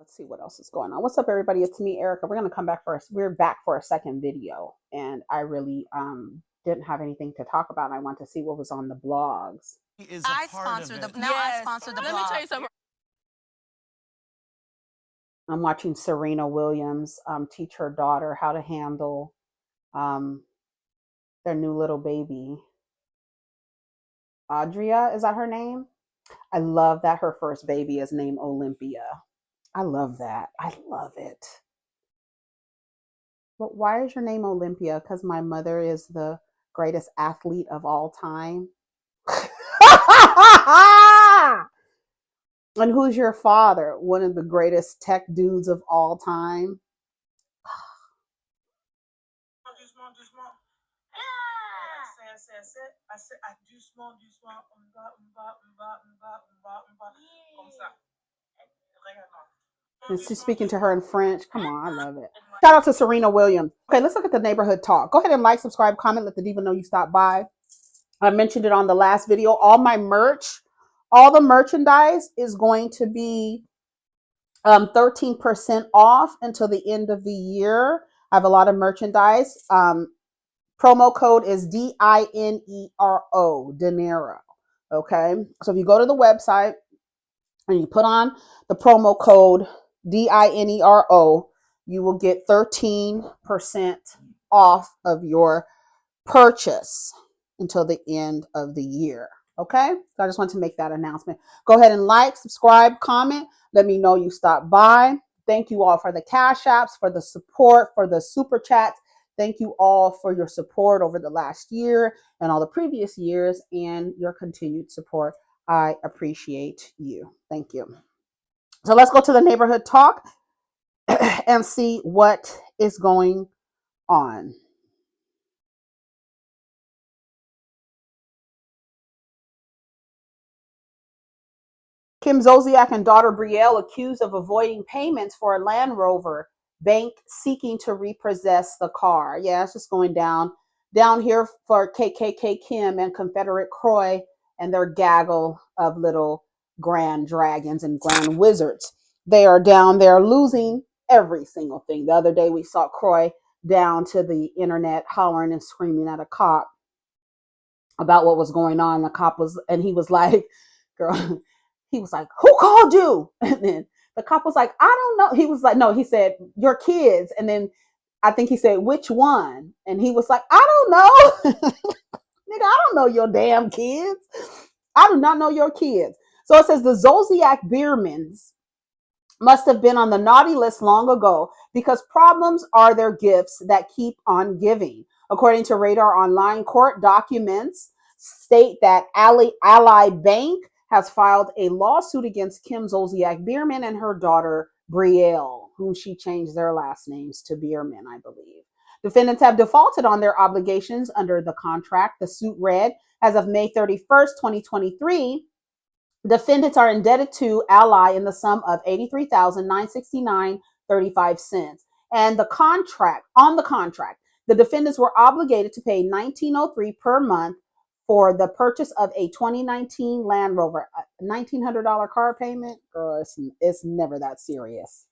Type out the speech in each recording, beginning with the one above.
Let's see what else is going on. What's up, everybody? It's me, Erica. We're back for a second video, and I really didn't have anything to talk about. And I want to see what was on the blogs. I sponsor the blog. Let me tell you something. I'm watching Serena Williams teach her daughter how to handle their new little baby. Adria, is that her name? I love that her first baby is named Olympia. I love that. I love it. But why is your name Olympia? Because my mother is the greatest athlete of all time. And who's your father? One of the greatest tech dudes of all time. And she's speaking to her in French. Come on, I love it. Shout out to Serena Williams. Okay, let's look at the neighborhood talk. Go ahead and like, subscribe, comment, let the diva know you stopped by. I mentioned it on the last video. All my merch, all the merchandise is going to be 13% off until the end of the year. I have a lot of merchandise. Promo code is DINERO, Dinero. Okay, so if you go to the website and you put on the promo code DINERO, you will get 13% off of your purchase until the end of the year. Okay, so I just want to make that announcement. Go ahead and like, subscribe, comment. Let me know you stopped by. Thank you all for the cash apps, for the support, for the super chats. Thank you all for your support over the last year and all the previous years and your continued support. I appreciate you. Thank you. So let's go to the neighborhood talk and see what is going on. Kim Zolciack and daughter Brielle accused of avoiding payments for a Land Rover, bank seeking to repossess the car. Yeah, it's just going down here for KKK Kim and Confederate Croy and their gaggle of little grand dragons and grand wizards. They are down there losing every single thing. The other day we saw Croy down to the internet hollering and screaming at a cop about what was going on. He was like, girl, he was like, who called you? And then the cop was like, I don't know. He was like, no, he said, your kids. And then I think he said, which one? And he was like, I don't know. Nigga, I don't know your damn kids. I do not know your kids. So it says the Zolciack Biermans must have been on the naughty list long ago because problems are their gifts that keep on giving. According to Radar Online, court documents state that Ally Bank has filed a lawsuit against Kim Zolciack Bierman and her daughter Brielle, whom she changed their last names to Bierman, I believe. Defendants have defaulted on their obligations under the contract. The suit read, as of May 31st, 2023, defendants are indebted to Ally in the sum of $83,969.35. And the contract, the defendants were obligated to pay $1,903 per month for the purchase of a 2019 Land Rover. A $1,900 car payment, girl, it's never that serious.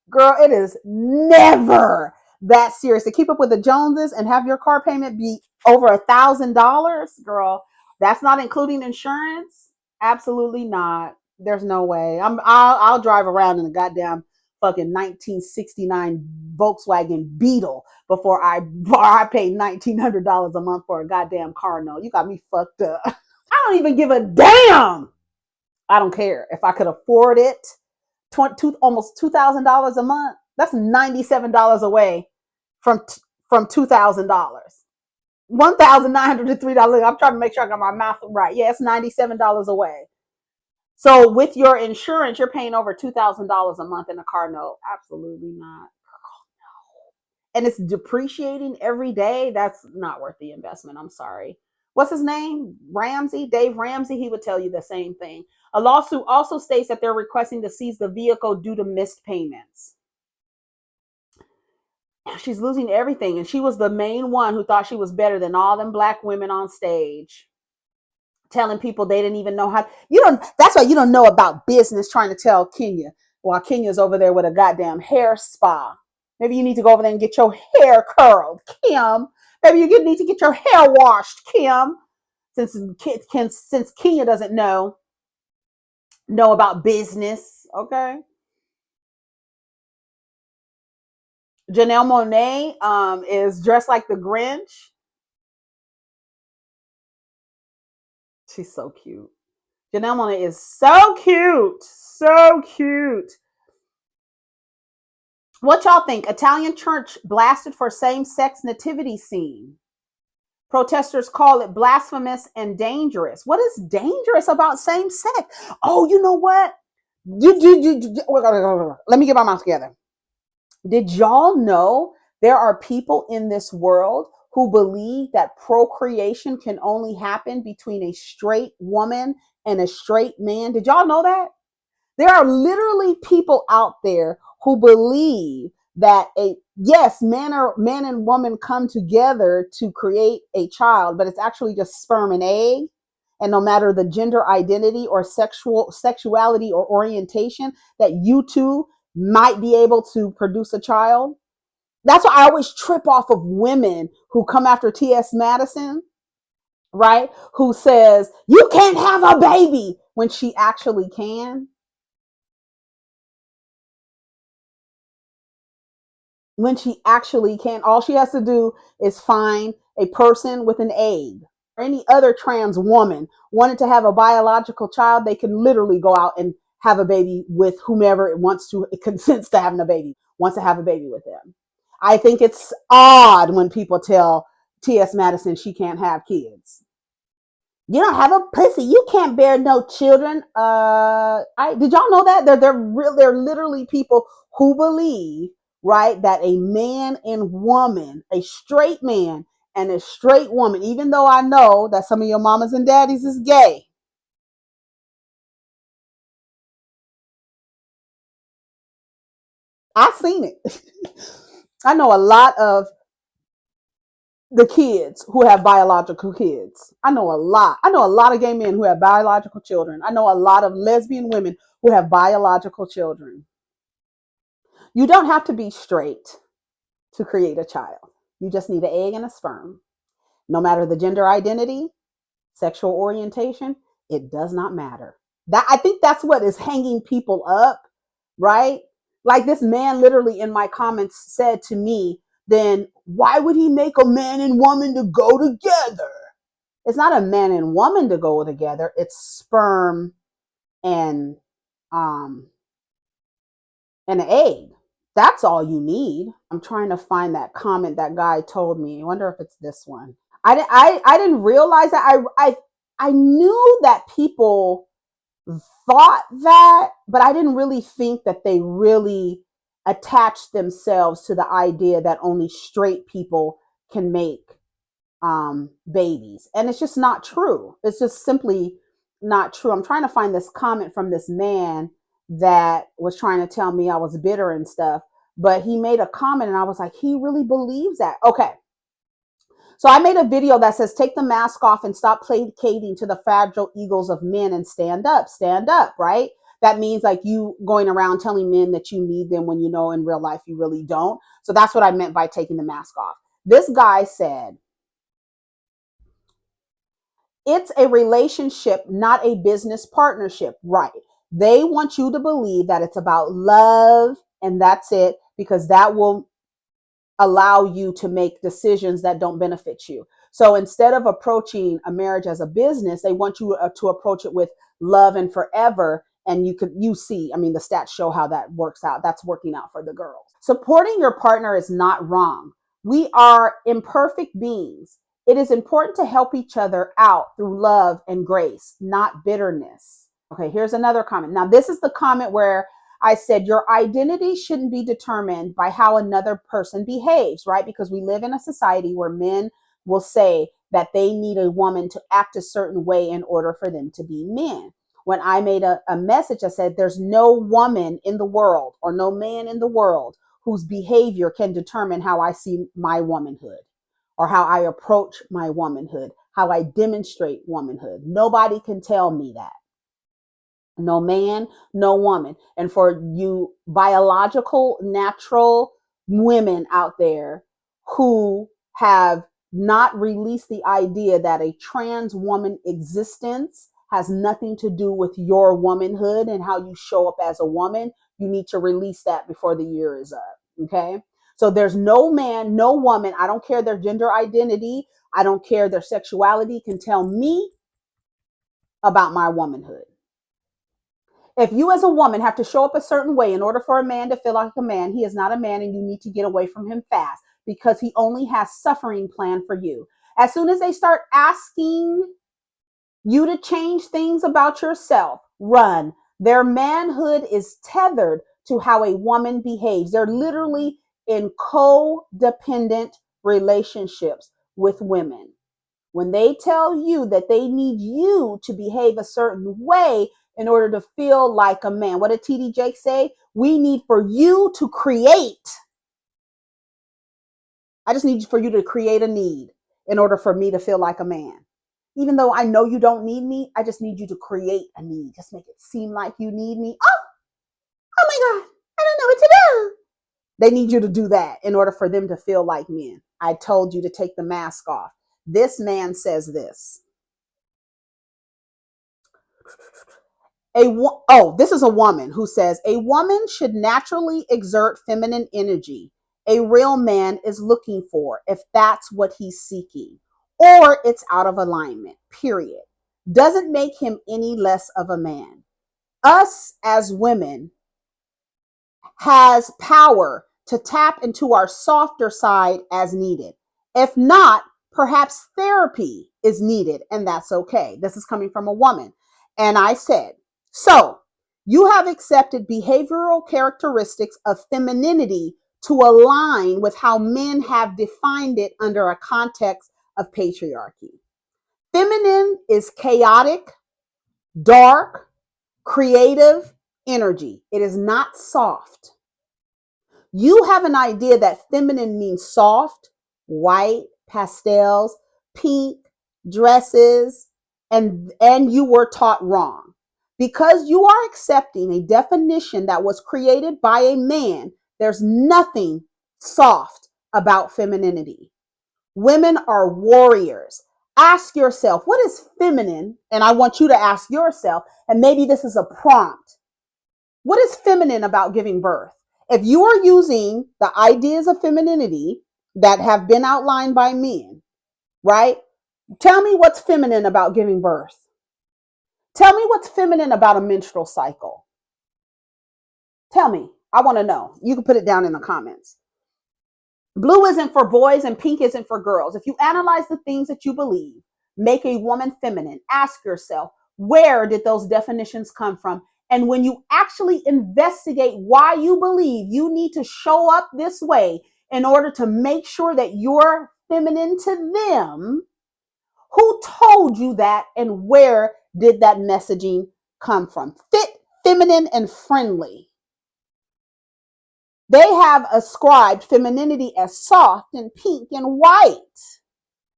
Girl, it is never that serious to keep up with the Joneses and have your car payment be over $1,000, girl. That's not including insurance. Absolutely not. There's no way. I'll drive around in a goddamn fucking 1969 Volkswagen Beetle before I pay $1,900 a month for a goddamn car note. You got me fucked up. I don't even give a damn. I don't care if I could afford it. Almost $2,000 a month. That's $97 away from $2,000. $1,903. I'm trying to make sure I got my math right. Yeah, it's $97 away. So with your insurance, you're paying over $2,000 a month in a car note. Absolutely not. And it's depreciating every day. That's not worth the investment. I'm sorry. What's his name? Dave Ramsey. He would tell you the same thing. A lawsuit also states that they're requesting to seize the vehicle due to missed payments. She's losing everything. And she was the main one who thought she was better than all them black women on stage, telling people they didn't even know how. That's why you don't know about business, trying to tell Kenya while Kenya's over there with a goddamn hair spa. Maybe you need to go over there and get your hair curled, Kim. Maybe you need to get your hair washed, Kim. Since Kenya doesn't know about business, okay? Janelle Monáe is dressed like the Grinch. She's so cute. Janelle Monáe is so cute. So cute. What y'all think? Italian church blasted for same-sex nativity scene. Protesters call it blasphemous and dangerous. What is dangerous about same-sex? Oh, you know what? Let me get my mouth together. Did y'all know there are people in this world who believe that procreation can only happen between a straight woman and a straight man? Did y'all know that? There are literally people out there who believe that man and woman come together to create a child, but it's actually just sperm and egg. And no matter the gender identity or sexuality or orientation, that you two might be able to produce a child. That's why I always trip off of women who come after T.S. Madison, right? Who says, you can't have a baby when she actually can. When she actually can. All she has to do is find a person with an egg. Or any other trans woman wanted to have a biological child, they can literally go out and have a baby with whomever it wants to, it consents to having a baby, wants to have a baby with them. I think it's odd when people tell T.S. Madison she can't have kids. You don't have a pussy. You can't bear no children. Did y'all know that they're literally people who believe, right, that a man and woman, a straight man and a straight woman, even though I know that some of your mamas and daddies is gay. I've seen it. I know a lot of the kids who have biological kids. I know a lot. I know a lot of gay men who have biological children. I know a lot of lesbian women who have biological children. You don't have to be straight to create a child. You just need an egg and a sperm. No matter the gender identity, sexual orientation, it does not matter. That I think that's what is hanging people up, right? Like this man literally in my comments said to me, then why would he make a man and woman to go together? It's not a man and woman to go together. It's sperm and um and an egg. That's all you need. I'm trying to find that comment that guy told me. I wonder if it's this one. I didn't realize that. I knew that people thought that, but I didn't really think that they really attached themselves to the idea that only straight people can make babies. And it's just not true. It's just simply not true. I'm trying to find this comment from this man that was trying to tell me I was bitter and stuff, but he made a comment and I was like, he really believes that. Okay. So I made a video that says, take the mask off and stop placating to the fragile egos of men and stand up, right? That means like you going around telling men that you need them when you know in real life you really don't. So that's what I meant by taking the mask off. This guy said, it's a relationship, not a business partnership, right? They want you to believe that it's about love and that's it, because that will allow you to make decisions that don't benefit you. So instead of approaching a marriage as a business, they want you to approach it with love and forever. And you see, I mean, the stats show how that works out. That's working out for the girls. Supporting your partner is not wrong. We are imperfect beings. It is important to help each other out through love and grace, not bitterness. Okay, here's another comment. Now, this is the comment where I said, your identity shouldn't be determined by how another person behaves, right? Because we live in a society where men will say that they need a woman to act a certain way in order for them to be men. When I made a message, I said, there's no woman in the world or no man in the world whose behavior can determine how I see my womanhood or how I approach my womanhood, how I demonstrate womanhood. Nobody can tell me that. No man, no woman. And for you biological, natural women out there who have not released the idea that a trans woman existence has nothing to do with your womanhood and how you show up as a woman, you need to release that before the year is up. Okay. So there's no man, no woman. I don't care their gender identity. I don't care their sexuality can tell me about my womanhood. If you as a woman have to show up a certain way in order for a man to feel like a man, he is not a man and you need to get away from him fast because he only has suffering planned for you. As soon as they start asking you to change things about yourself, run. Their manhood is tethered to how a woman behaves. They're literally in codependent relationships with women. When they tell you that they need you to behave a certain way in order to feel like a man, what did TD Jake say? We need for you to create. I just need for you to create a need in order for me to feel like a man. Even though I know you don't need me, I just need you to create a need. Just make it seem like you need me. Oh my God, I don't know what to do. They need you to do that in order for them to feel like men. I told you to take the mask off. This man says this. This is a woman who says a woman should naturally exert feminine energy a real man is looking for if that's what he's seeking, or it's out of alignment, period. Doesn't make him any less of a man. Us as women has power to tap into our softer side as needed. If not, perhaps therapy is needed, and that's okay. This is coming from a woman. And I said, so you have accepted behavioral characteristics of femininity to align with how men have defined it under a context of patriarchy. Feminine is chaotic, dark, creative energy. It is not soft. You have an idea that feminine means soft, white, pastels, pink, dresses, and you were taught wrong. Because you are accepting a definition that was created by a man, there's nothing soft about femininity. Women are warriors. Ask yourself, what is feminine? And I want you to ask yourself, and maybe this is a prompt. What is feminine about giving birth? If you are using the ideas of femininity that have been outlined by men, right? Tell me what's feminine about giving birth. Tell me what's feminine about a menstrual cycle. Tell me. I want to know. You can put it down in the comments. Blue isn't for boys and pink isn't for girls. If you analyze the things that you believe make a woman feminine, ask yourself, where did those definitions come from? And when you actually investigate why you believe you need to show up this way in order to make sure that you're feminine to them, who told you that and where did that messaging come from? Fit, feminine, and friendly. They have ascribed femininity as soft and pink and white,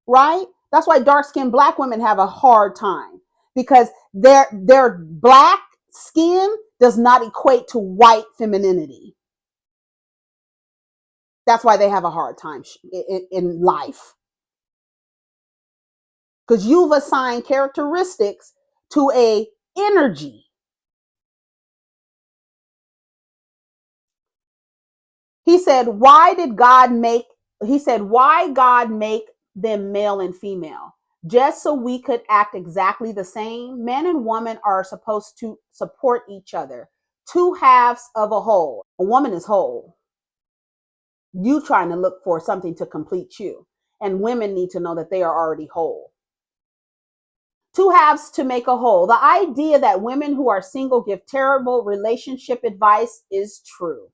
right? That's why dark-skinned black women have a hard time because their black skin does not equate to white femininity. That's why they have a hard time in life. Because you've assigned characteristics to a energy. He said, why God make them male and female? Just so we could act exactly the same. Man and woman are supposed to support each other. Two halves of a whole. A woman is whole. You trying to look for something to complete you. And women need to know that they are already whole. Two halves to make a whole. The idea that women who are single give terrible relationship advice is true.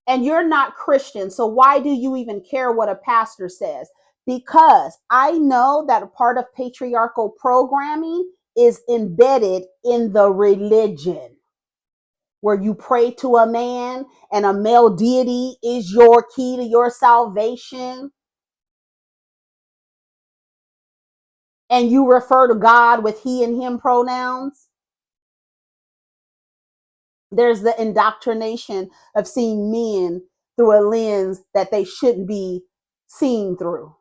And you're not Christian, so why do you even care what a pastor says? Because I know that a part of patriarchal programming is embedded in the religion, where you pray to a man and a male deity is your key to your salvation. And you refer to God with he and him pronouns. There's the indoctrination of seeing men through a lens that they shouldn't be seen through.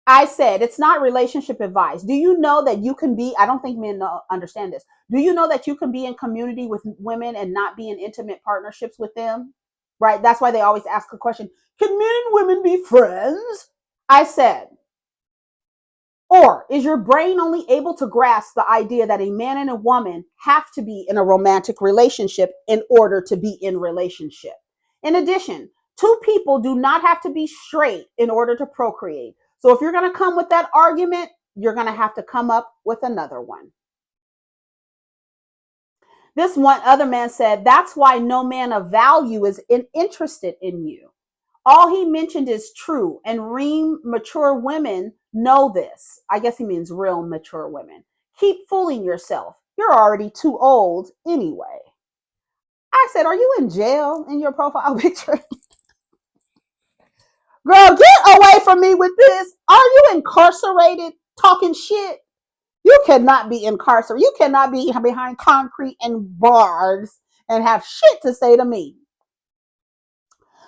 I said it's not relationship advice. Do you know that you can be? I don't think men understand this. Do you know that you can be in community with women and not be in intimate partnerships with them? Right. That's why they always ask the question: can men and women be friends? I said, or is your brain only able to grasp the idea that a man and a woman have to be in a romantic relationship in order to be in relationship? In addition, two people do not have to be straight in order to procreate. So if you're going to come with that argument, you're going to have to come up with another one. This one other man said, that's why no man of value is interested in you. All he mentioned is true, and real mature women know this. I guess he means real mature women. Keep fooling yourself. You're already too old anyway. I said, are you in jail in your profile picture? Girl, get away from me with this. Are you incarcerated talking shit? You cannot be incarcerated. You cannot be behind concrete and bars and have shit to say to me.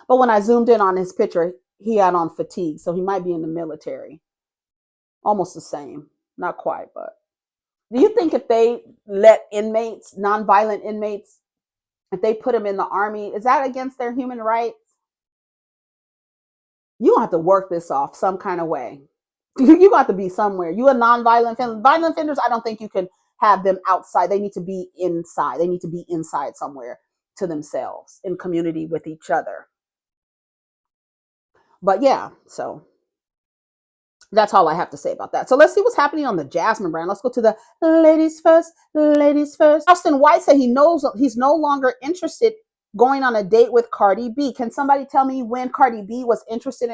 But when I zoomed in on his picture, he had on fatigue, so he might be in the military. Almost the same. Not quite, but do you think if they let inmates, nonviolent inmates, if they put them in the army, is that against their human rights? You have to work this off some kind of way. You got to be somewhere. You a nonviolent offender. Violent offenders, I don't think you can have them outside. They need to be inside. They need to be inside somewhere to themselves in community with each other. But yeah, so that's all I have to say about that. So let's see what's happening on the Jasmine brand. Let's go to the ladies first. Ladies first. Charleston White said he knows he's no longer interested going on a date with Cardi B. Can somebody tell me when Cardi B was interested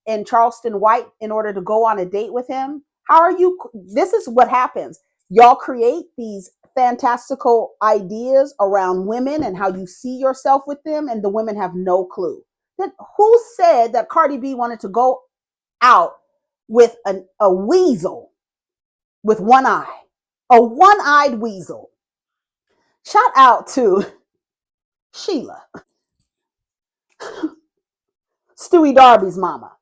in Charleston White in order to go on a date with him? How are you? This is what happens. Y'all create these fantastical ideas around women and how you see yourself with them, and the women have no clue. Then who said that Cardi B wanted to go out with a weasel with one eye, a one-eyed weasel? Shout out to Sheila, Stewie Darby's mama.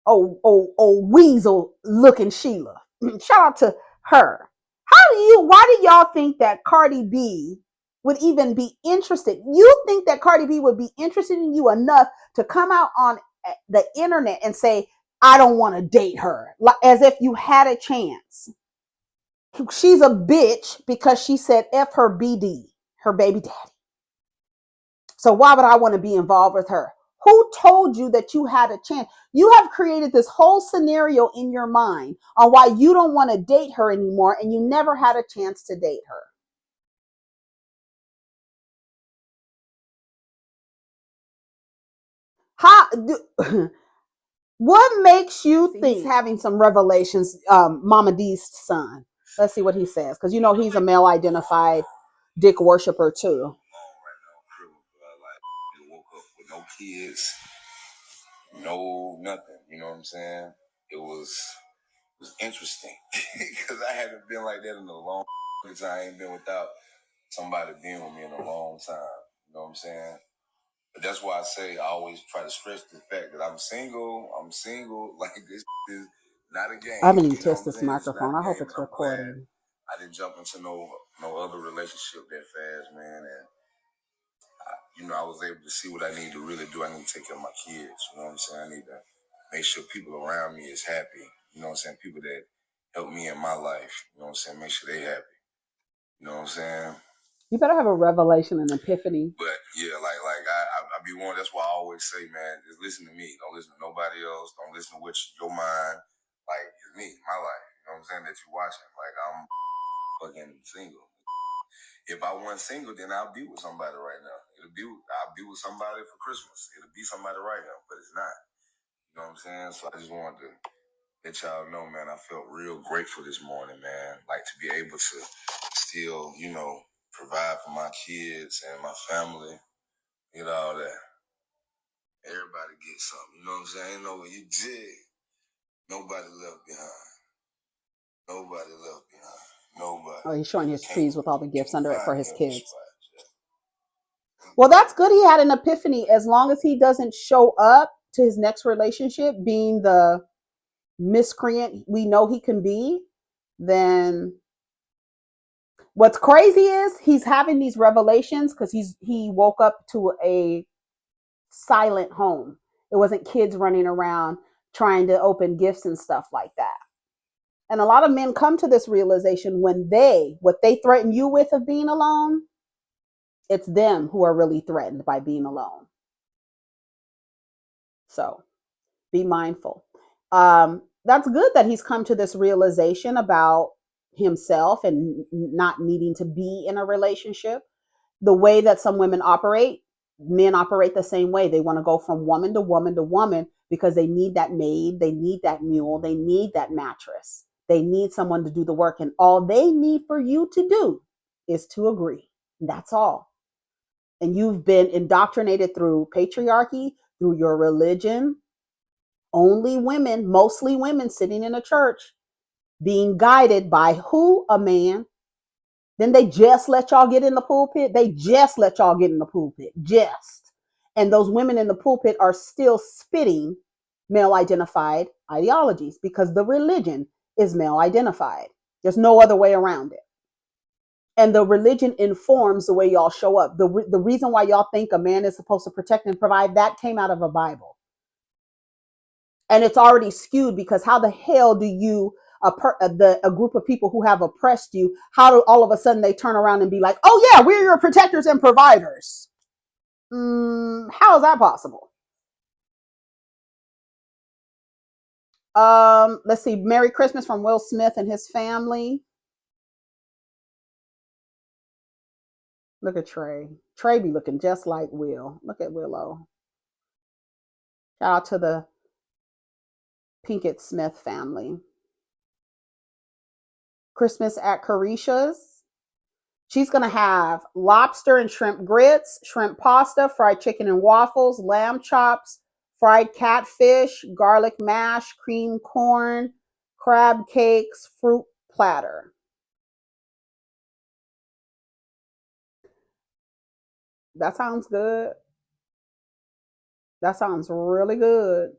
Oh, weasel looking Sheila. Shout out to her. Why do y'all think that Cardi B would even be interested? You think that Cardi B would be interested in you enough to come out on the internet and say, I don't want to date her, like, as if you had a chance. She's a bitch because she said F her BD, her baby daddy. So why would I want to be involved with her? Who told you that you had a chance? You have created this whole scenario in your mind on why you don't want to date her anymore, and you never had a chance to date her. How do, what makes you think he's having some revelations, Mama D's son? Let's see what he says, because you know he's a male identified dick worshiper too. Woke up with no kids, no nothing. You know what I'm saying? It was interesting because I haven't been like that in a long time. I ain't been without somebody being with me in a long time. You know what I'm saying? But that's why I say I always try to stress the fact that I'm single. I'm single. Like, this is not a game. I haven't even You know what tested I'm this saying? It's not microphone. a I hope game, it's and I'm glad recording. I didn't jump into no other relationship that fast, man. And I was able to see what I need to really do. I need to take care of my kids. You know what I'm saying? I need to make sure people around me is happy. You know what I'm saying? People that help me in my life. You know what I'm saying? Make sure they happy. You know what I'm saying? You better have a revelation and epiphany. But yeah, I be one. That's why I always say, man, just listen to me. Don't listen to nobody else. Don't listen to what your mind. Like, it's me, my life. You know what I'm saying? That you're watching. Like, I'm fucking single. If I wasn't single, then I'll be with somebody right now. I'll be with somebody for Christmas. It'll be somebody right now, but it's not. You know what I'm saying? So I just wanted to let y'all know, man, I felt real grateful this morning, man. Like, to be able to still, provide for my kids and my family, all that. Everybody gets something, you know what I'm saying? When you dig, nobody left behind. Nobody left behind. No, but Oh, he's showing his trees with all the gifts under it for his kids. Yeah. Well, that's good. He had an epiphany. As long as he doesn't show up to his next relationship being the miscreant we know he can be, then what's crazy is he's having these revelations because he woke up to a silent home. It wasn't kids running around trying to open gifts and stuff like that. And a lot of men come to this realization when what they threaten you with of being alone, it's them who are really threatened by being alone. So be mindful. That's good that he's come to this realization about himself and not needing to be in a relationship. The way that some women operate, men operate the same way. They want to go from woman to woman to woman because they need that maid, they need that mule, they need that mattress. They need someone to do the work, and all they need for you to do is to agree. That's all. And you've been indoctrinated through patriarchy, through your religion. Only women, mostly women sitting in a church, being guided by who? A man. Then they just let y'all get in the pulpit. They just let y'all get in the pulpit. Just. And those women in the pulpit are still spitting male identified ideologies because the religion is male identified. There's no other way around it. And the religion informs the way y'all show up. The reason why y'all think a man is supposed to protect and provide, that came out of a Bible. And it's already skewed because how the hell do you a group of people who have oppressed you, how do all of a sudden they turn around and be like, oh yeah, we're your protectors and providers? How is that possible? Let's see. Merry Christmas from Will Smith and his family. Look at Trey. Trey be looking just like Will. Look at Willow. Shout out to the Pinkett Smith family. Christmas at Carisha's. She's going to have lobster and shrimp grits, shrimp pasta, fried chicken and waffles, lamb chops, fried catfish, garlic mash, cream corn, crab cakes, fruit platter. That sounds good. That sounds really good.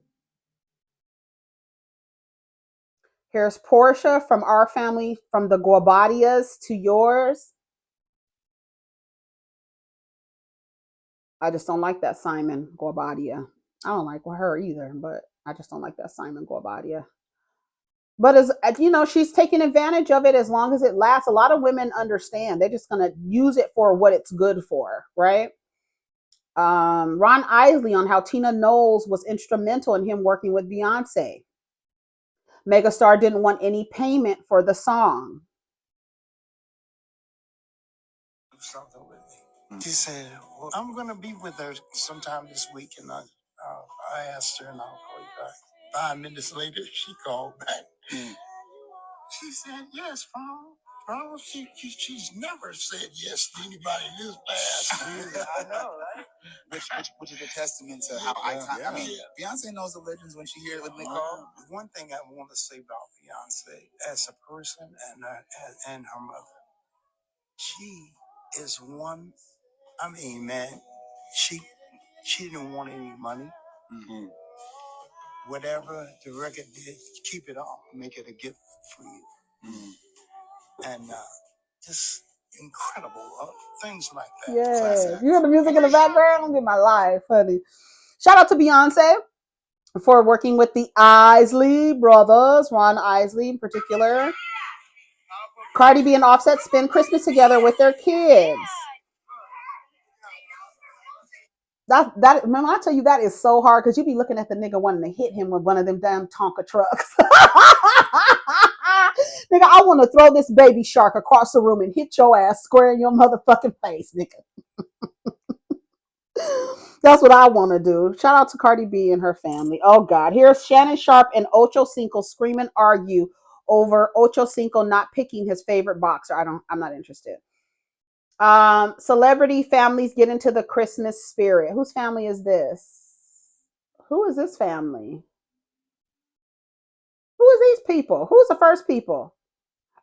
Here's Portia from our family, from the Guabadias to yours. I just don't like that Simon Guabadia. I don't like her either, but I just don't like that Simon Guabadia. But as you know, she's taking advantage of it as long as it lasts. A lot of women understand. They're just gonna use it for what it's good for, right? Ron Isley on how Tina Knowles was instrumental in him working with Beyonce. Megastar didn't want any payment for the song. Something with me. She said, well, I'm going to be with her sometime this week. And I asked her, and I'll call you back. 5 minutes later, she called back. She said, yes, Paul. She's never said yes to anybody this fast. I know, right? Which is a testament to how iconic. Yeah. I mean, Beyonce knows the legends when she hears when they call. One thing I want to say about Beyonce as a person and her mother, she is one. I mean, man, she didn't want any money. Mm-hmm. Whatever the record did, keep it all, make it a gift for you. Mm-hmm. And just incredible things like that. Yeah, you hear the music in the background? Get my life, honey. Shout out to Beyonce for working with the Isley brothers, Ron Isley in particular. Cardi B and Offset spend Christmas together with their kids. That remember I tell you that is so hard because you be looking at the nigga wanting to hit him with one of them damn Tonka trucks. Nigga, I want to throw this baby shark across the room and hit your ass square in your motherfucking face, nigga. That's what I want to do. Shout out to Cardi B and her family. Oh God, here's Shannon Sharp and Ocho Cinco scream and argue over Ocho Cinco not picking his favorite boxer. I'm not interested. Celebrity families get into the Christmas spirit. Whose family is this? Who is this family? Who is these people? Who's the first people?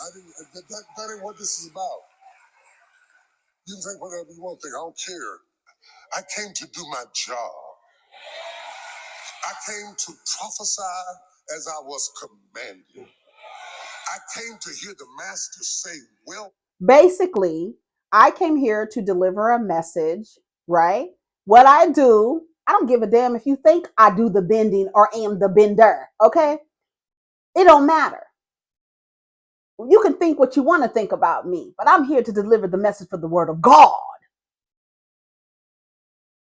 That ain't what this is about. You can think whatever you want to think. I don't care. I came to do my job. I came to prophesy as I was commanded. I came to hear the master say, well. Basically, I came here to deliver a message, right? What I do, I don't give a damn if you think I do the bending or am the bender, okay? It don't matter. You can think what you want to think about me, but I'm here to deliver the message for the word of God.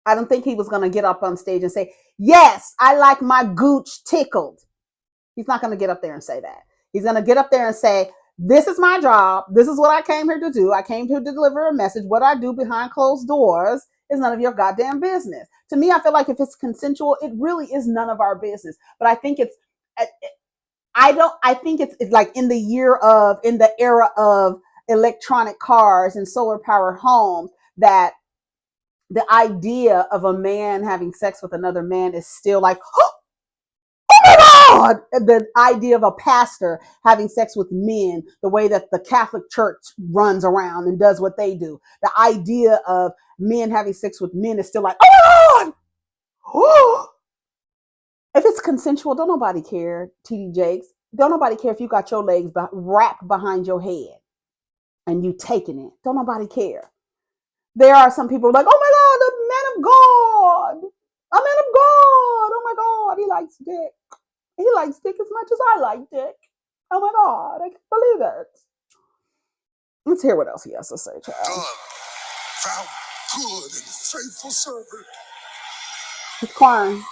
I don't think he was going to get up on stage and say, yes, I like my gooch tickled. He's not going to get up there and say that. He's going to get up there and say, this is my job. This is what I came here to do. I came here to deliver a message. What I do behind closed doors is none of your goddamn business. To me, I feel like if it's consensual, it really is none of our business. But I think it's, I think it's like in the era of electronic cars and solar powered homes, that the idea of a man having sex with another man is still like, oh my God! The idea of a pastor having sex with men, the way that the Catholic Church runs around and does what they do, the idea of men having sex with men is still like, oh my God! If it's consensual, don't nobody care, TD Jakes. Don't nobody care if you got your legs wrapped behind your head and you taking it. Don't nobody care. There are some people like, oh my God, the man of God. A man of God. Oh my God, he likes dick. He likes dick as much as I like dick. Oh my God, I can't believe it. Let's hear what else he has to say, child. Done, thou good and faithful servant. He's crying.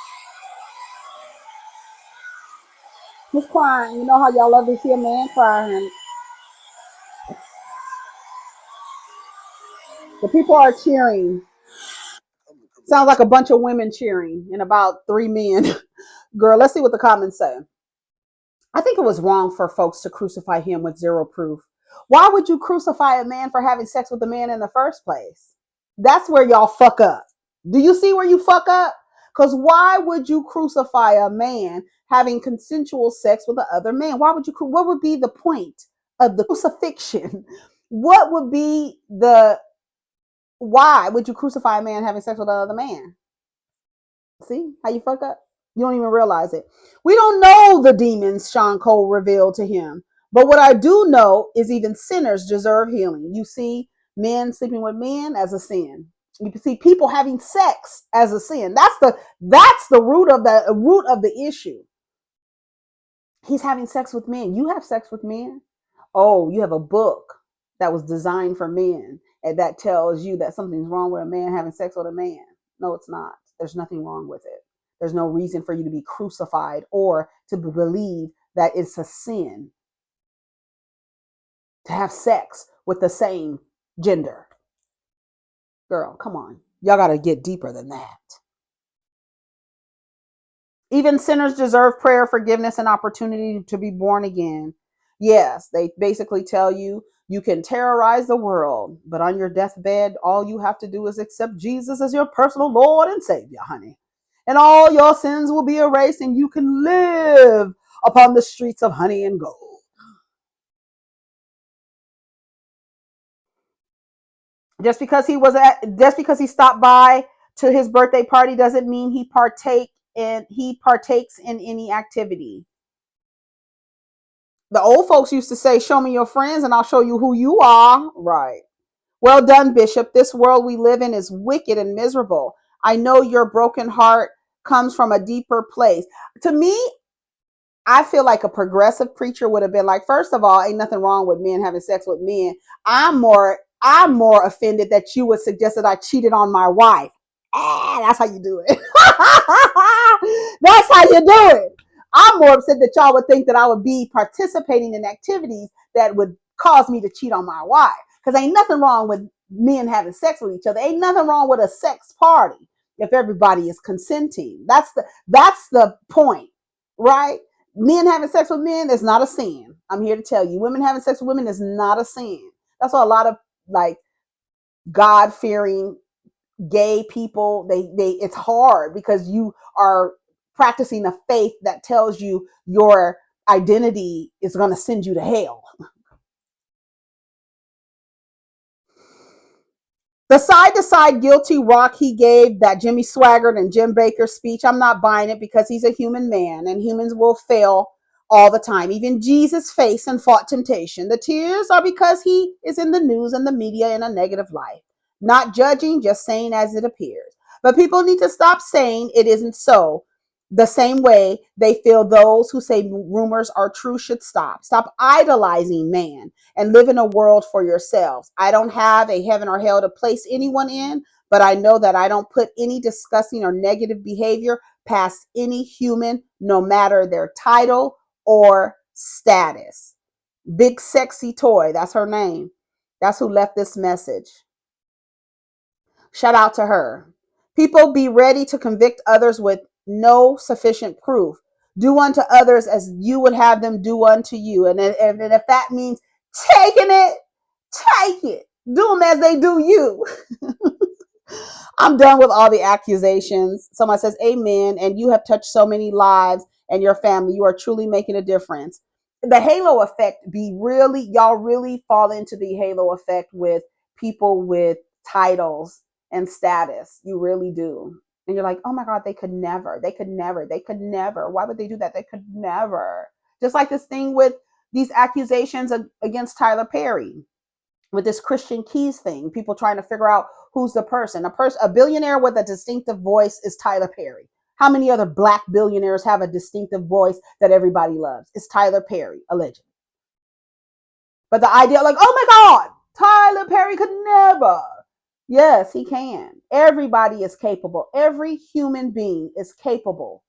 He's crying. You know how y'all love to see a man crying. The people are cheering. Sounds like a bunch of women cheering and about 3 men. Girl, let's see what the comments say. I think it was wrong for folks to crucify him with zero proof. Why would you crucify a man for having sex with a man in the first place? That's where y'all fuck up. Do you see where you fuck up? Because why would you crucify a man having consensual sex with the other man? Why would you? What would be the point of the crucifixion? What would be the? Why would you crucify a man having sex with another man? See how you fuck up? You don't even realize it. We don't know the demons Sean Cole revealed to him. But what I do know is even sinners deserve healing. You see men sleeping with men as a sin. You can see people having sex as a sin. That's the root of the issue. He's having sex with men. You have sex with men. Oh, you have a book that was designed for men and that tells you that something's wrong with a man having sex with a man. No, it's not. There's nothing wrong with it. There's no reason for you to be crucified or to believe that it's a sin to have sex with the same gender. Girl, come on. Y'all got to get deeper than that. Even sinners deserve prayer, forgiveness, and opportunity to be born again. Yes, they basically tell you you can terrorize the world, but on your deathbed, all you have to do is accept Jesus as your personal Lord and Savior, honey. And all your sins will be erased, and you can live upon the streets of honey and gold. Just because he stopped by to his birthday party doesn't mean he partakes in any activity. The old folks used to say, show me your friends and I'll show you who you are. Right. Well done, Bishop. This world we live in is wicked and miserable. I know your broken heart comes from a deeper place. To me, I feel like a progressive preacher would have been like, first of all, ain't nothing wrong with men having sex with men. I'm more offended that you would suggest that I cheated on my wife. That's how you do it. That's how you do it. I'm more upset that y'all would think that I would be participating in activities that would cause me to cheat on my wife. Because ain't nothing wrong with men having sex with each other. Ain't nothing wrong with a sex party if everybody is consenting. That's the point, right? Men having sex with men is not a sin. I'm here to tell you. Women having sex with women is not a sin. That's why a lot of like God-fearing gay people, they it's hard because you are practicing a faith that tells you your identity is going to send you to hell. The side-to-side guilty rock he gave that Jimmy Swaggart and Jim Baker speech, I'm not buying it because he's a human man and humans will fail all the time. Even Jesus faced and fought temptation. The tears are because he is in the news and the media in a negative light. Not judging, just saying as it appears. But people need to stop saying it isn't so. The same way they feel those who say rumors are true should stop. Stop idolizing man and live in a world for yourselves. I don't have a heaven or hell to place anyone in, but I know that I don't put any disgusting or negative behavior past any human, no matter their title or status. Big Sexy Toy, that's her name. That's who left this message. Shout out to her. People be ready to convict others with no sufficient proof. Do unto others as you would have them do unto you. And if that means taking it, take it. Do them as they do you. I'm done with all the accusations. Someone says, amen. And you have touched so many lives and your family. You are truly making a difference. The halo effect y'all really fall into the halo effect with people with titles and status. You really do. And you're like, oh my God, they could never. Why would they do that? They could never. Just like this thing with these accusations against Tyler Perry with this Christian Keys thing, people trying to figure out who's the person. A billionaire with a distinctive voice is Tyler Perry. How many other black billionaires have a distinctive voice that everybody loves? It's Tyler Perry, allegedly. But the idea, like, oh my God, Tyler Perry could never. Yes, he can. Everybody is capable. Every human being is capable.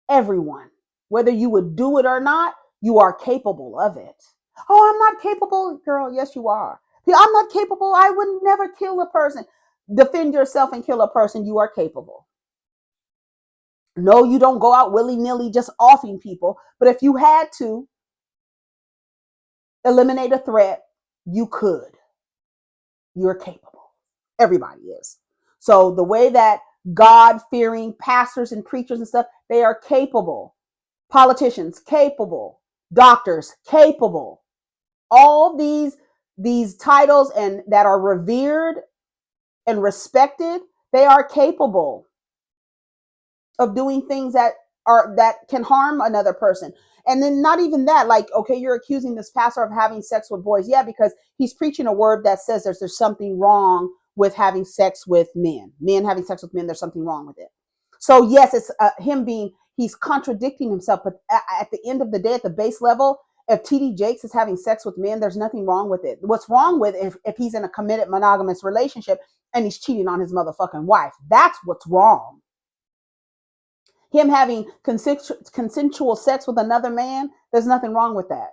Everyone. Whether you would do it or not, you are capable of it. Oh, I'm not capable. Girl, yes, you are. I'm not capable. I would never kill a person. Defend yourself and kill a person. You are capable. No, you don't go out willy-nilly just offing people. But if you had to eliminate a threat, you could. You're capable. Everybody is. So the way that God-fearing pastors and preachers and stuff, they are capable. Politicians, capable. Doctors, capable. All these titles and that are revered and respected, they are capable of doing things that can harm another person. And then not even that, like, okay, you're accusing this pastor of having sex with boys. Yeah, because he's preaching a word that says there's something wrong with having sex with men. Men having sex with men, there's something wrong with it. So yes, it's he's contradicting himself. But at the end of the day, at the base level, if TD Jakes is having sex with men, there's nothing wrong with it. What's wrong with if he's in a committed monogamous relationship and he's cheating on his motherfucking wife? That's what's wrong. Him having consensual sex with another man, there's nothing wrong with that.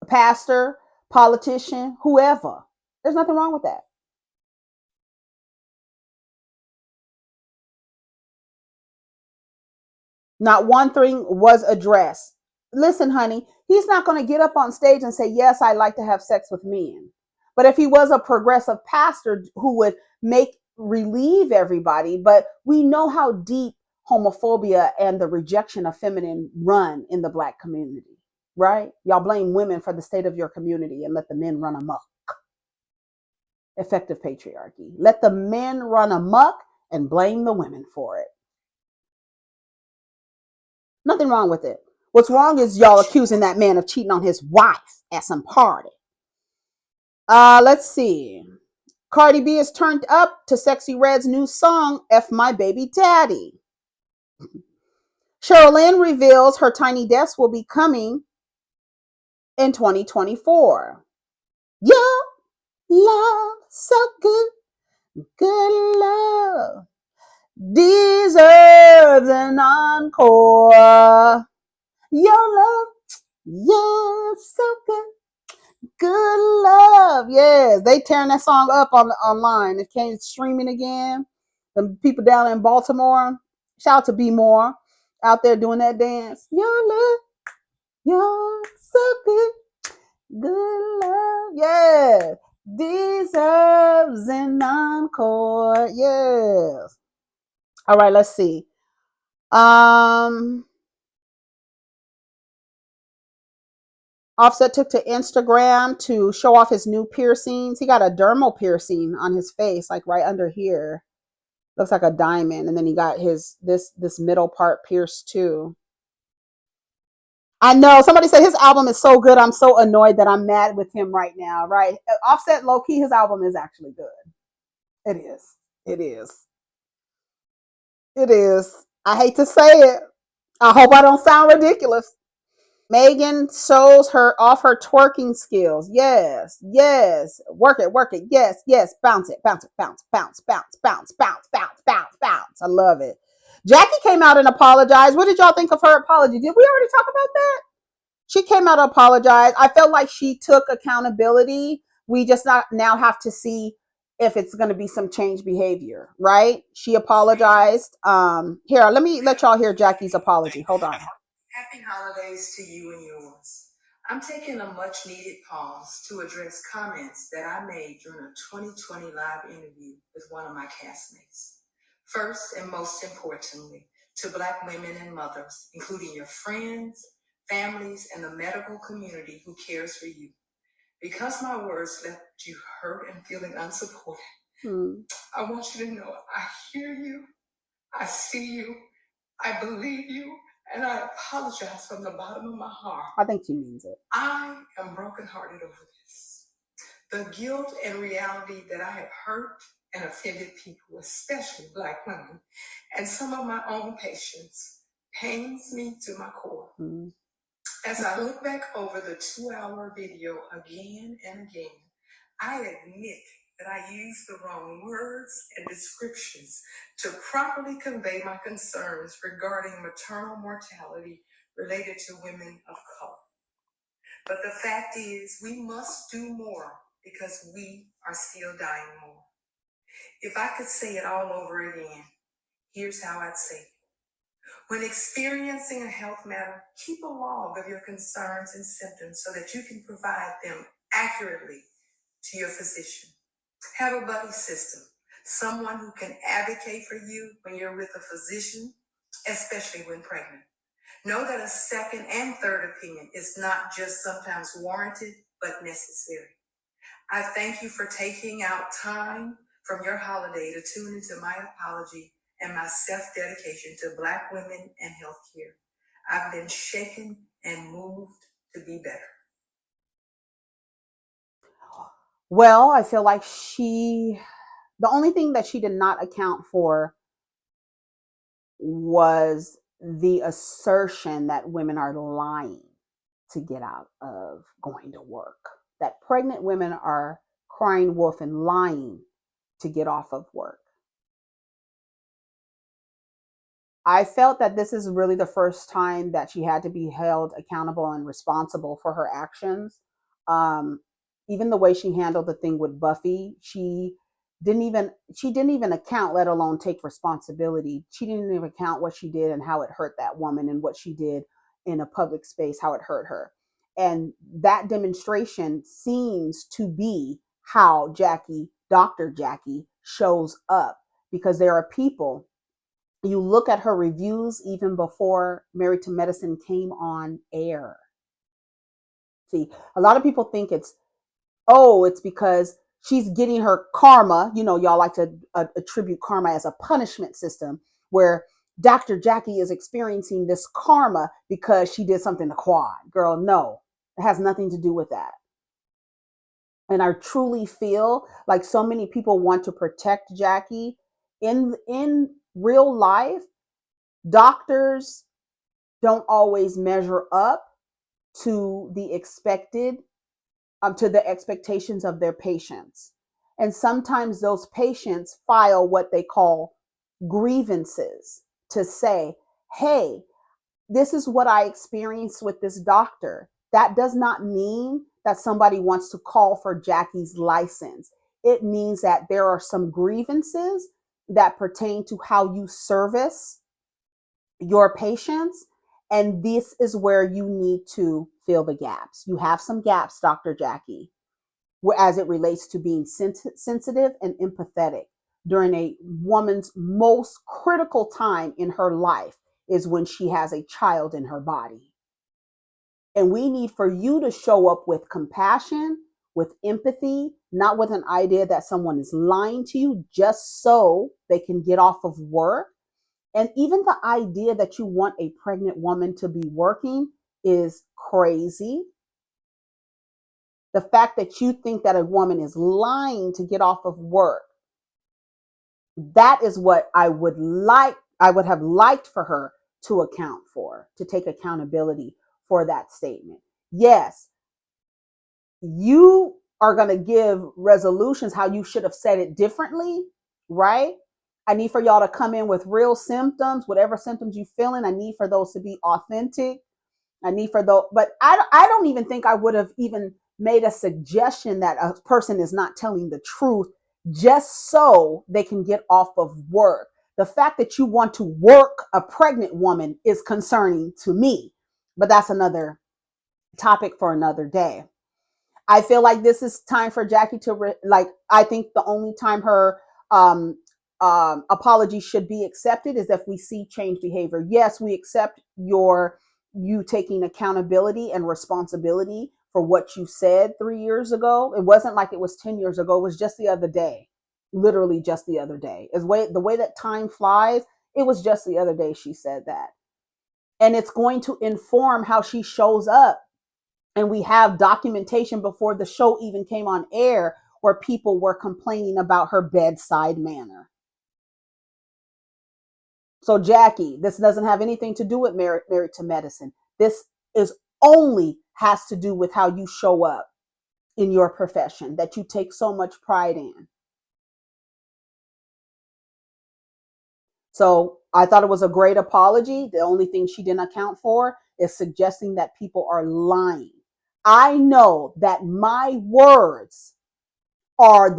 A pastor, politician, whoever, there's nothing wrong with that. Not one thing was addressed. Listen, honey, he's not going to get up on stage and say, yes, I like to have sex with men. But if he was a progressive pastor who would relieve everybody, but we know how deep homophobia and the rejection of feminine run in the Black community, right? Y'all blame women for the state of your community and let the men run amok. Effective patriarchy. Let the men run amok and blame the women for it. Nothing wrong with it. What's wrong is y'all accusing that man of cheating on his wife at some party. Let's see. Cardi B is turned up to Sexy Red's new song, F My Baby Daddy. Cheryl Lynn reveals her tiny desk will be coming in 2024. Your love, so good, good love, deserves an encore. Your love, you're so good. Good love. Yes. They tearing that song up online. It came streaming again. The people down in Baltimore. Shout out to B More out there doing that dance. Your love. You're so good. Good love. Yeah. Deserves an encore. Yes. All right, let's see. Offset took to Instagram to show off his new piercings. He got a dermal piercing on his face, like right under here. Looks like a diamond. And then he got his this middle part pierced too. I know somebody said his album is so good. I'm so annoyed that I'm mad with him right now. Right? Offset, low key, his album is actually good. It is. It is. It is. I hate to say it. I hope I don't sound ridiculous. Megan shows her off her twerking skills. Yes, yes. Work it, work it. Yes, yes. Bounce it, bounce it, bounce, bounce, bounce, bounce, bounce, bounce, bounce, bounce. I love it. Jackie came out and apologized. What did y'all think of her apology? Did we already talk about that? She came out and apologized. I felt like she took accountability. We just not now have to see if it's going to be some change behavior, right? She apologized. Here, let me let y'all hear Jackie's apology. Hold on. Happy holidays to you and yours. I'm taking a much needed pause to address comments that I made during a 2020 live interview with one of my castmates. First and most importantly, to Black women and mothers, including your friends, families, and the medical community who cares for you. Because my words left you hurt and feeling unsupported, I want you to know I hear you, I see you, I believe you, and I apologize from the bottom of my heart. I think she means it. I am brokenhearted over this. The guilt and reality that I have hurt and offended people, especially Black women, and some of my own patients, pains me to my core. As I look back over the 2-hour video again and again, I admit that I used the wrong words and descriptions to properly convey my concerns regarding maternal mortality related to women of color. But the fact is, we must do more because we are still dying more. If I could say it all over again, here's how I'd say it. When experiencing a health matter, keep a log of your concerns and symptoms so that you can provide them accurately to your physician. Have a buddy system, someone who can advocate for you when you're with a physician, especially when pregnant. Know that a second and third opinion is not just sometimes warranted, but necessary. I thank you for taking out time from your holiday to tune into my apology and my self-dedication to Black women and healthcare. I've been shaken and moved to be better. Well, I feel like the only thing that she did not account for was the assertion that women are lying to get out of going to work, that pregnant women are crying wolf and lying to get off of work. I felt that this is really the first time that she had to be held accountable and responsible for her actions. Um, Even the way she handled the thing with Buffy, she didn't even account, let alone take responsibility. She didn't even account what she did and how it hurt that woman and what she did in a public space, how it hurt her. And that demonstration seems to be how Dr. Jackie, shows up because there are people, you look at her reviews even before Married to Medicine came on air. See, a lot of people think it's because she's getting her karma. Y'all like to attribute karma as a punishment system where Dr. Jackie is experiencing this karma because she did something to Quad. Girl, no, it has nothing to do with that. And I truly feel like so many people want to protect Jackie. In real life, doctors don't always measure up to the expectations of their patients. And sometimes those patients file what they call grievances to say, hey, this is what I experienced with this doctor. That does not mean that somebody wants to call for Jackie's license. It means that there are some grievances that pertain to how you service your patients. And this is where you need to fill the gaps. You have some gaps, Dr. Jackie, as it relates to being sensitive and empathetic during a woman's most critical time in her life is when she has a child in her body. And we need for you to show up with compassion, with empathy, not with an idea that someone is lying to you just so they can get off of work. And even the idea that you want a pregnant woman to be working is crazy. The fact that you think that a woman is lying to get off of work, that is what I would have liked for her to account for, to take accountability for that statement. Yes, you are going to give resolutions how you should have said it differently, right? I need for y'all to come in with real symptoms, whatever symptoms you feeling. I need for those to be authentic. I need for those, but I don't even think I would have even made a suggestion that a person is not telling the truth just so they can get off of work. The fact that you want to work a pregnant woman is concerning to me, but that's another topic for another day. I feel like this is time for Jackie to I think the only time her apology should be accepted is if we see change behavior. Yes, we accept you taking accountability and responsibility for what you said 3 years ago. It wasn't like it was 10 years ago. It was just the other day, literally just the other day. The way that time flies, it was just the other day she said that. And it's going to inform how she shows up. And we have documentation before the show even came on air where people were complaining about her bedside manner. So Jackie, this doesn't have anything to do with Married to Medicine. This is only has to do with how you show up in your profession that you take so much pride in. So I thought it was a great apology. The only thing she didn't account for is suggesting that people are lying. I know that my words are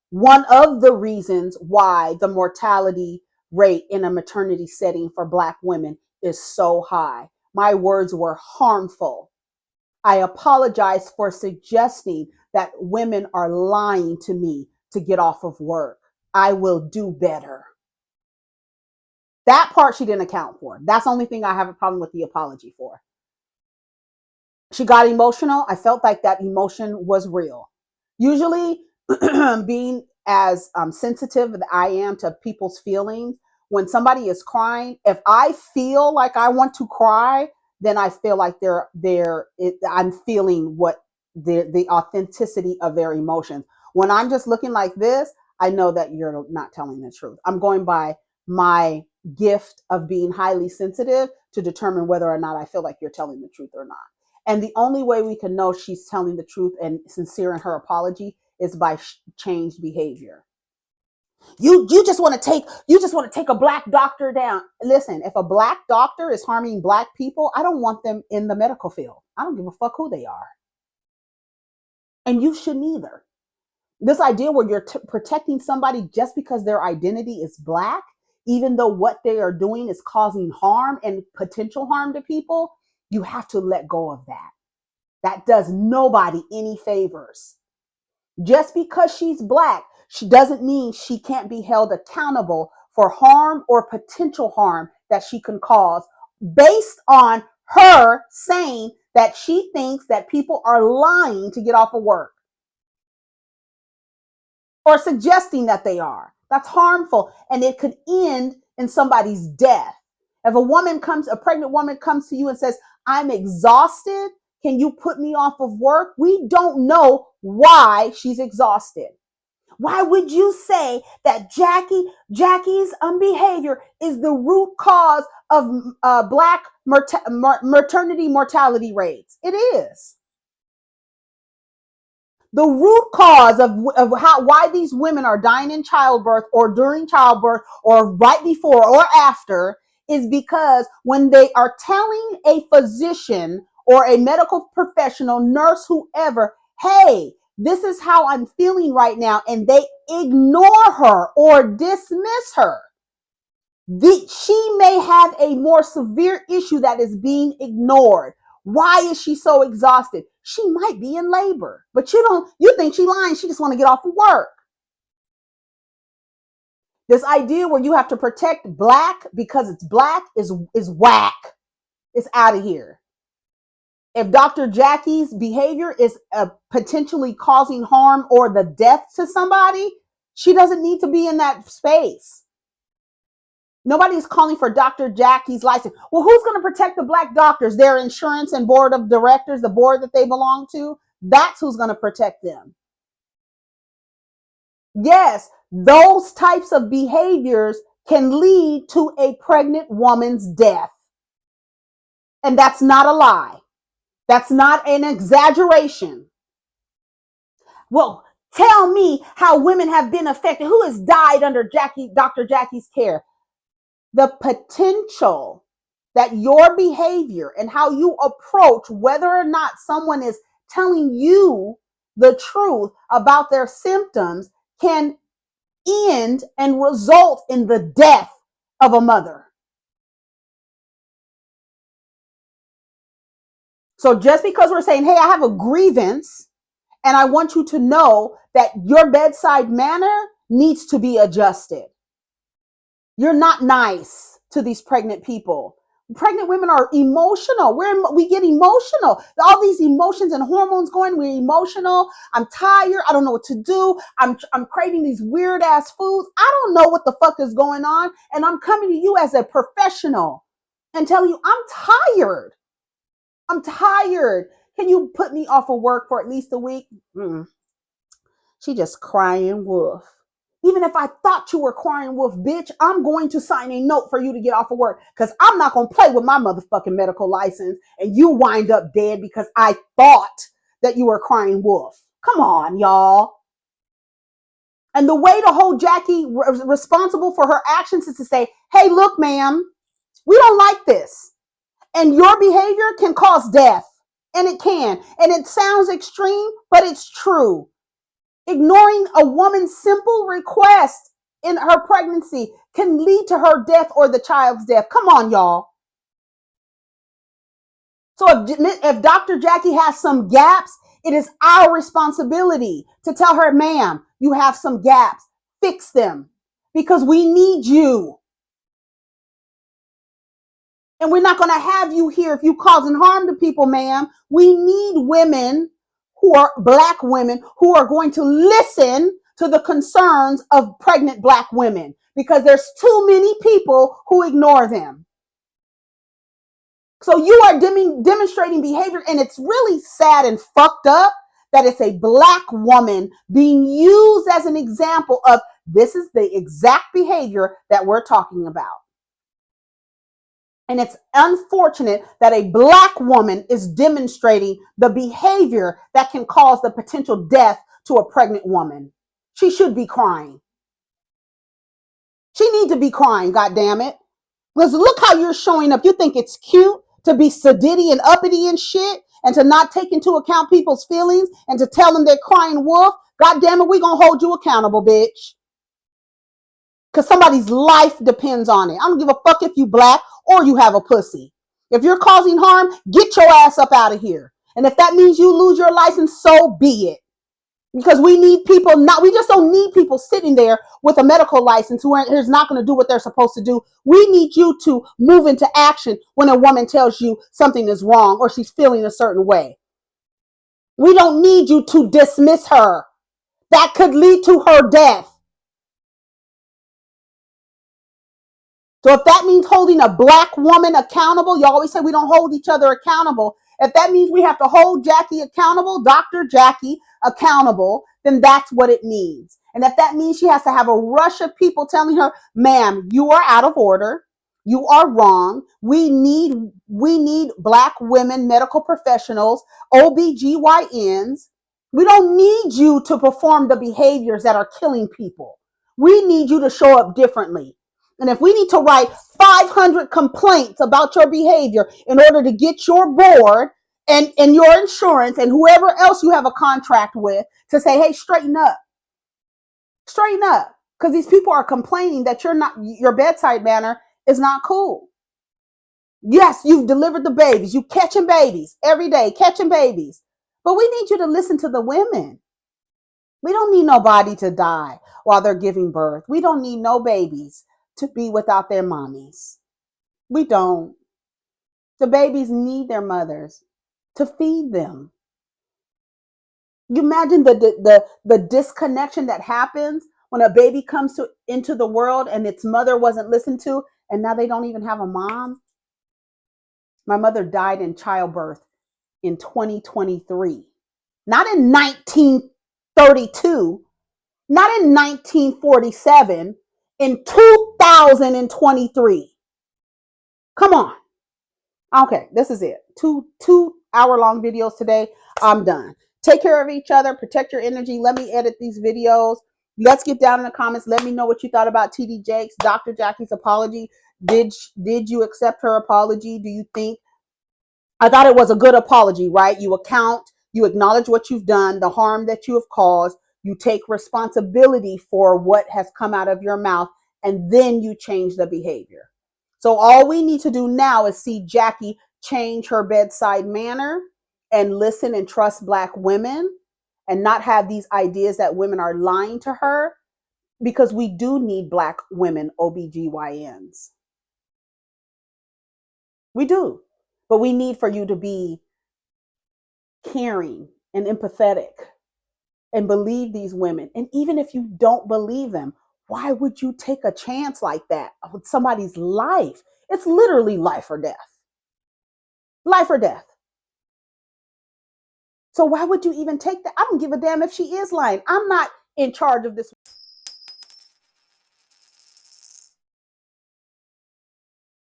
one of the reasons why the mortality rate in a maternity setting for Black women is so high. My words were harmful. I apologize for suggesting that women are lying to me to get off of work. I will do better. That part she didn't account for. That's the only thing I have a problem with the apology for. She got emotional. I felt like that emotion was real. Usually, being as sensitive as I am to people's feelings, when somebody is crying, if I feel like I want to cry, then I feel like I'm feeling what the authenticity of their emotions. When I'm just looking like this, I know that you're not telling the truth. I'm going by my gift of being highly sensitive to determine whether or not I feel like you're telling the truth or not. And the only way we can know she's telling the truth and sincere in her apology is by changed behavior. You just want to take a Black doctor down. Listen, if a Black doctor is harming Black people, I don't want them in the medical field. I don't give a fuck who they are. And you shouldn't either. This idea where you're protecting somebody just because their identity is Black, even though what they are doing is causing harm and potential harm to people, you have to let go of that. That does nobody any favors. Just because she's Black, she doesn't mean she can't be held accountable for harm or potential harm that she can cause based on her saying that she thinks that people are lying to get off of work or suggesting that they are. That's harmful, and it could end in somebody's death. If a pregnant woman comes to you and says, I'm exhausted, can you put me off of work? We don't know why she's exhausted. Why would you say that Jackie's behavior is the root cause of Black maternity mortality rates? It is. The root cause of why these women are dying in childbirth or during childbirth or right before or after is because when they are telling a physician or a medical professional, nurse, whoever, hey, this is how I'm feeling right now, and they ignore her or dismiss her, she may have a more severe issue that is being ignored. Why is she so exhausted? She might be in labor, but you think she's lying. She just want to get off of work. This idea where you have to protect Black because it's Black is whack. It's out of here. If Dr. Jackie's behavior is potentially causing harm or the death to somebody, she doesn't need to be in that space. Nobody's calling for Dr. Jackie's license. Well, who's going to protect the black doctors? Their insurance and board of directors, the board that they belong to? That's who's going to protect them. Yes, those types of behaviors can lead to a pregnant woman's death. And that's not a lie. That's not an exaggeration. Well, tell me how women have been affected. Who has died under Dr. Jackie's care? The potential that your behavior and how you approach whether or not someone is telling you the truth about their symptoms can end and result in the death of a mother. So just because we're saying, hey, I have a grievance and I want you to know that your bedside manner needs to be adjusted. You're not nice to these pregnant people. Pregnant women are emotional. We get emotional. All these emotions and hormones going. We're emotional. I'm tired. I don't know what to do. I'm craving these weird ass foods. I don't know what the fuck is going on. And I'm coming to you as a professional and telling you I'm tired. I'm tired. Can you put me off of work for at least a week? She just crying wolf. Even if I thought you were crying wolf, bitch, I'm going to sign a note for you to get off of work because I'm not going to play with my motherfucking medical license and you wind up dead because I thought that you were crying wolf. Come on, y'all. And the way to hold Jackie responsible for her actions is to say, hey, look, ma'am, we don't like this. And your behavior can cause death. And it can. And it sounds extreme, but it's true. Ignoring a woman's simple request in her pregnancy can lead to her death or the child's death. Come on, y'all. So if Dr. Jackie has some gaps, it is our responsibility to tell her, ma'am, you have some gaps. Fix them because we need you. And we're not going to have you here if you're causing harm to people, ma'am. We need women who are black women who are going to listen to the concerns of pregnant black women because there's too many people who ignore them. So you are demonstrating behavior, and it's really sad and fucked up that it's a black woman being used as an example of this is the exact behavior that we're talking about. And it's unfortunate that a black woman is demonstrating the behavior that can cause the potential death to a pregnant woman. She should be crying. She needs to be crying, goddammit. Because look how you're showing up. You think it's cute to be sedity and uppity and shit and to not take into account people's feelings and to tell them they're crying wolf? Goddammit, we gonna hold you accountable, bitch. Because somebody's life depends on it. I don't give a fuck if you black or you have a pussy. If you're causing harm, get your ass up out of here. And if that means you lose your license, so be it. Because we need people we just don't need people sitting there with a medical license who is not going to do what they're supposed to do. We need you to move into action when a woman tells you something is wrong or she's feeling a certain way. We don't need you to dismiss her. That could lead to her death. So if that means holding a black woman accountable, you always say we don't hold each other accountable. If that means we have to hold Jackie accountable, Dr. Jackie accountable, then that's what it means. And if that means she has to have a rush of people telling her, ma'am, you are out of order. You are wrong. We need black women, medical professionals, OBGYNs. We don't need you to perform the behaviors that are killing people. We need you to show up differently. And if we need to write 500 complaints about your behavior in order to get your board and your insurance and whoever else you have a contract with to say, hey, straighten up. Straighten up. Because these people are complaining that your bedside manner is not cool. Yes, you've delivered the babies. You catching babies every day, catching babies. But we need you to listen to the women. We don't need nobody to die while they're giving birth. We don't need no babies to be without their mommies. We don't. The babies need their mothers. to feed them. You imagine the disconnection that happens when a baby comes into the world and its mother wasn't listened to, and now they don't even have a mom. My mother died in childbirth in 2023, not in 1932, not in 1947, in 2023. Come on. Okay, this is it. Two hour long videos today. I'm done. Take care of each other. Protect your energy. Let me edit these videos. Let's get down in the comments. Let me know what you thought about TD Jakes, Dr. Jackie's apology. Did you accept her apology? Do you think? I thought it was a good apology, right? You you acknowledge what you've done, the harm that you have caused. You take responsibility for what has come out of your mouth, and then you change the behavior. So all we need to do now is see Jackie change her bedside manner and listen and trust Black women and not have these ideas that women are lying to her, because we do need Black women OBGYNs. We do. But we need for you to be caring and empathetic and believe these women. And even if you don't believe them, why would you take a chance like that with somebody's life? It's literally life or death. Life or death. So why would you even take that? I don't give a damn if she is lying. I'm not in charge of this.